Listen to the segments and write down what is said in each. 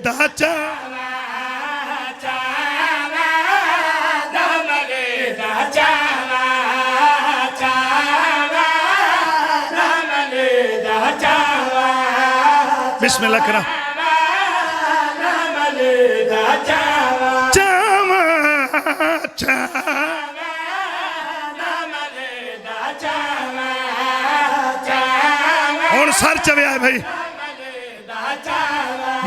दा चावा चावा दमले दा चावा चावा दमले दा चावा बिस्मिल्लाह करा दमले दा चावा चावा चावा दमले दा चावा चावा सर चवे आए भाई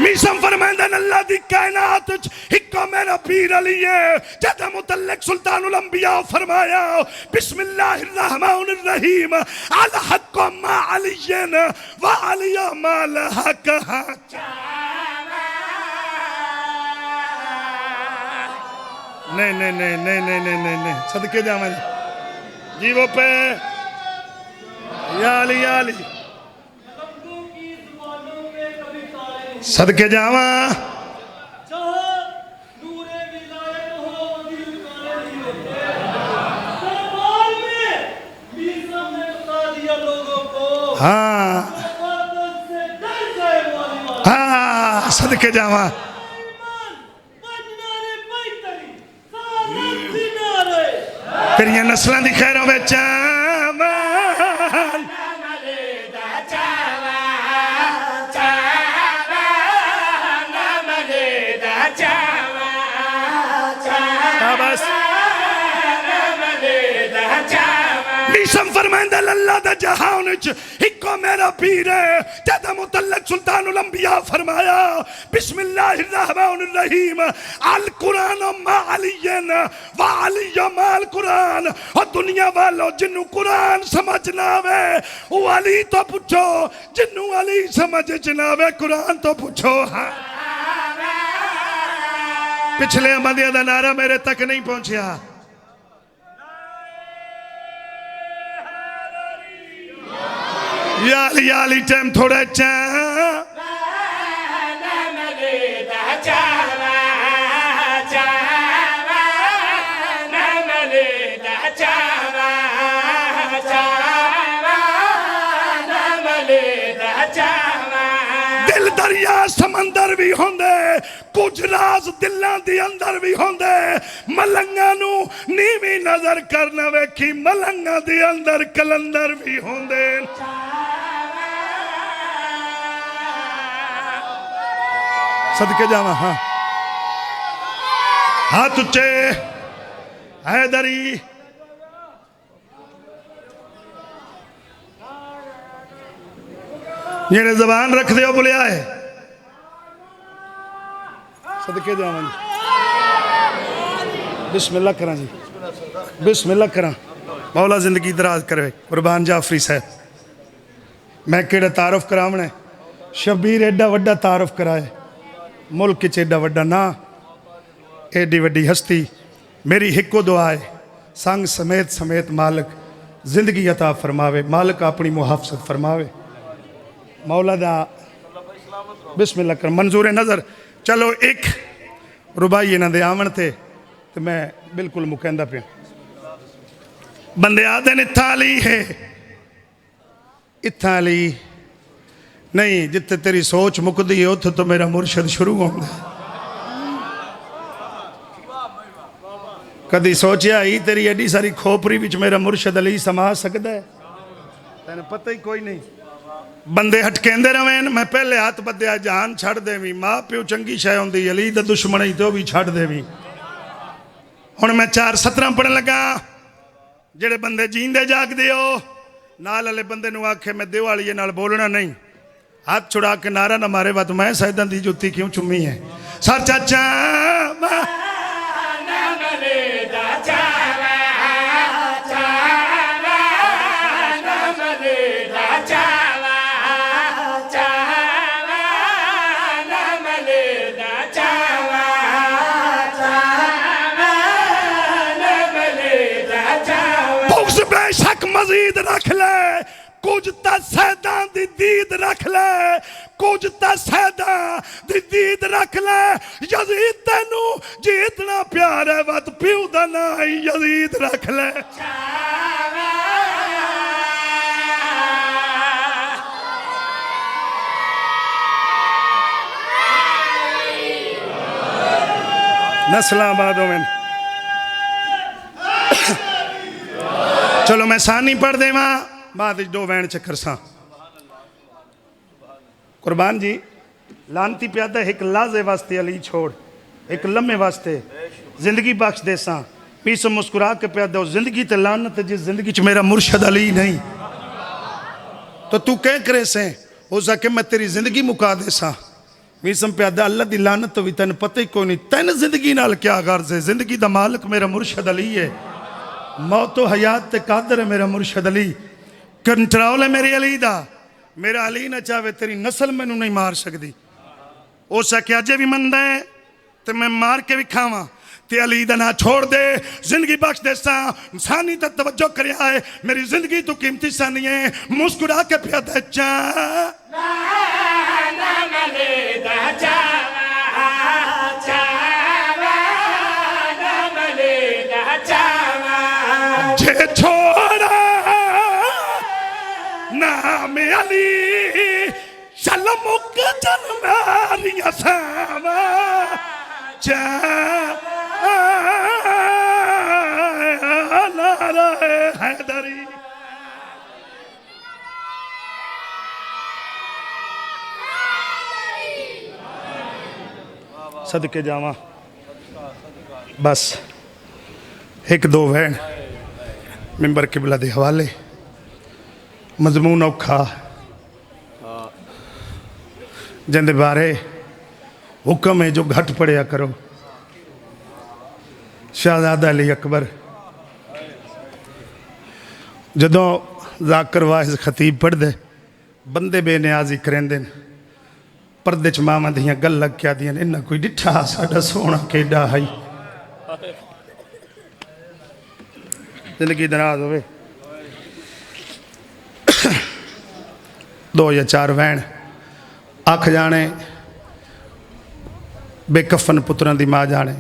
मीसम फरमांदा अल्लाह दी कायनात हिक्को मेरा पीर अली है जद मुतल्लिक सुल्तानुल अंबिया फरमाया बिस्मिल्लाहिर रहमानिर रहीम अल हक मा अलियन व अलिया माल हक नहीं नहीं नहीं नहीं नहीं नहीं नहीं नहीं सदके जावे जी वो पे या अली सदके जावा हाँ हाँ सदके जावा तेरिया नस्लों की खैर होवे फरमाइंदा अल्लाह दा जहान च हिक्को मेरा पीर है जद मुतल्लिक सुल्तानुल अंबिया फरमाया बिस्मिल्लाहिर रहमानिर रहीम अल कुरान मा अलियन व अलिया माल कुरान और दुनिया वालों जिन्नु कुरान समझ ना आवे वो अली तो पूछो जिन्नु अली समझ च ना आवे कुरान तो पूछो हाँ पिछले अहमदिया दा नारा मेरे तक नहीं पहुंचा याली टाइम थोड़ा दिल दरिया समंदर भी होंदे कुछ राज दिलों के अंदर भी होंदे मलंगा नू नीवी नजर करना वेखी मलंगा के अंदर कलंदर भी होंदे सदके जावा हाँ हाथ उच्चे हैदरी जेड़े जबान रख दे बोलिया है सदके जावा जी बिस्मिल्लाह करा जी बिस्मिल्लाह करा मौला जिंदगी दराज करे कुर्बान जाफरी साहब मैं केड़ा तारुफ करावना शबीर एडा वड्डा तारुफ कराए मुल्क च एडा वड्डा ना एडी वड्डी हस्ती मेरी हिको दुआ है संग समेत समेत मालिक जिंदगी अता फरमावे मालिक अपनी मुहाफजत फरमावे मौला दा बिस्मिल्लाह कर मंजूर नज़र चलो एक रुबाई इन्हां दे आवन ते मैं बिल्कुल मुकंदा पे बंदे आदे ने थाली है इत्थाली नहीं जिथे तेरी सोच मुकदी है उत्थे तो मेरा मुर्शद शुरू होंदा कदी सोचिया ही तेरी एडी सारी खोपरी विच मेरा मुर्शद अली समा सकदा है तेन पता ही कोई नहीं बंदे हटकेंदे रवेन मैं पहले हाथ बद्या जान छड़ देवी माँ प्यो चंगी शय होंदी अली दा दुश्मन ही तो भी छड़ देवी हुण मैं 4:17 पढ़न लगा जेड़े बंदे जींदे जागदे हो नाल वाले बंदे नूं आखे मैं दिवाली नाल बोलना नहीं हाथ छुड़ा के नारा ना मारे बात मैं सैयदां दी जुत्ती क्यों चुम्मी है सर चाचा मजीद रख ले कुछ तो सैदा दी दीद रख ले कुछ तो सैदा दी दीद रख ले यजीद तेनू जितना प्यार है वत प्यू दा ना यजीद रख ले नस्लां आबाद होवन। चलो मैं सानी पढ़ देवा बाद दो वैन चक्कर सा। कुर्बान जी लानती प्यादा एक लाजे वास्ते अली छोड़ एक लम्हे वास्ते जिंदगी बख्श दे सा पीस मुस्कुरा के प्यादा जिंदगी ते लानत जिस जिंदगी च मेरा मुर्शद अली नहीं तो तू क्या करे से हो सके मैं तेरी जिंदगी मुका दे सा मीसम प्यादा अल्लाह दी लानत तो भी तेन पता ही कोई नहीं तेन जिंदगी नाल क्या गर्ज है। जिंदगी दा मालिक मेरा मुर्शद अली है। मौत तो हयात ते कादर है मेरा मुर्शद अली। कंट्रोल है मेरे अली दा। मेरा अली ना चाहे तेरी नस्ल मैनू नहीं मार सकती। हो सके अजे भी मनदा है तो मैं मार के भी खावा ते अली दा ना छोड़ दे जिंदगी बख्श दे सा। सानी तक तवज्जो करया है मेरी जिंदगी तो कीमती सानी है मुस्कुरा के प्यादा चा जे छोड़ा नाम अली चल मुक चल मारिया सावा हैदरी सदके जावा बस एक दो वैन मिंबर किबला दे हवाले मजमून औखा जिंदे बारे हुक्म है जो घट पढ़िया करो। शहजादा अली अकबर जदों जाकर वाहिज खतीब पढ़दे बंदे बेनियाजी करेंदे पर्दे च मावां दियां गल लग के आदियां इन्ना कोई डिठा साडा सोना केडा है। जिंदगी दराज होवे 2 या 4 वैन आख जाने बेकफन पुत्रां दी मां जाने।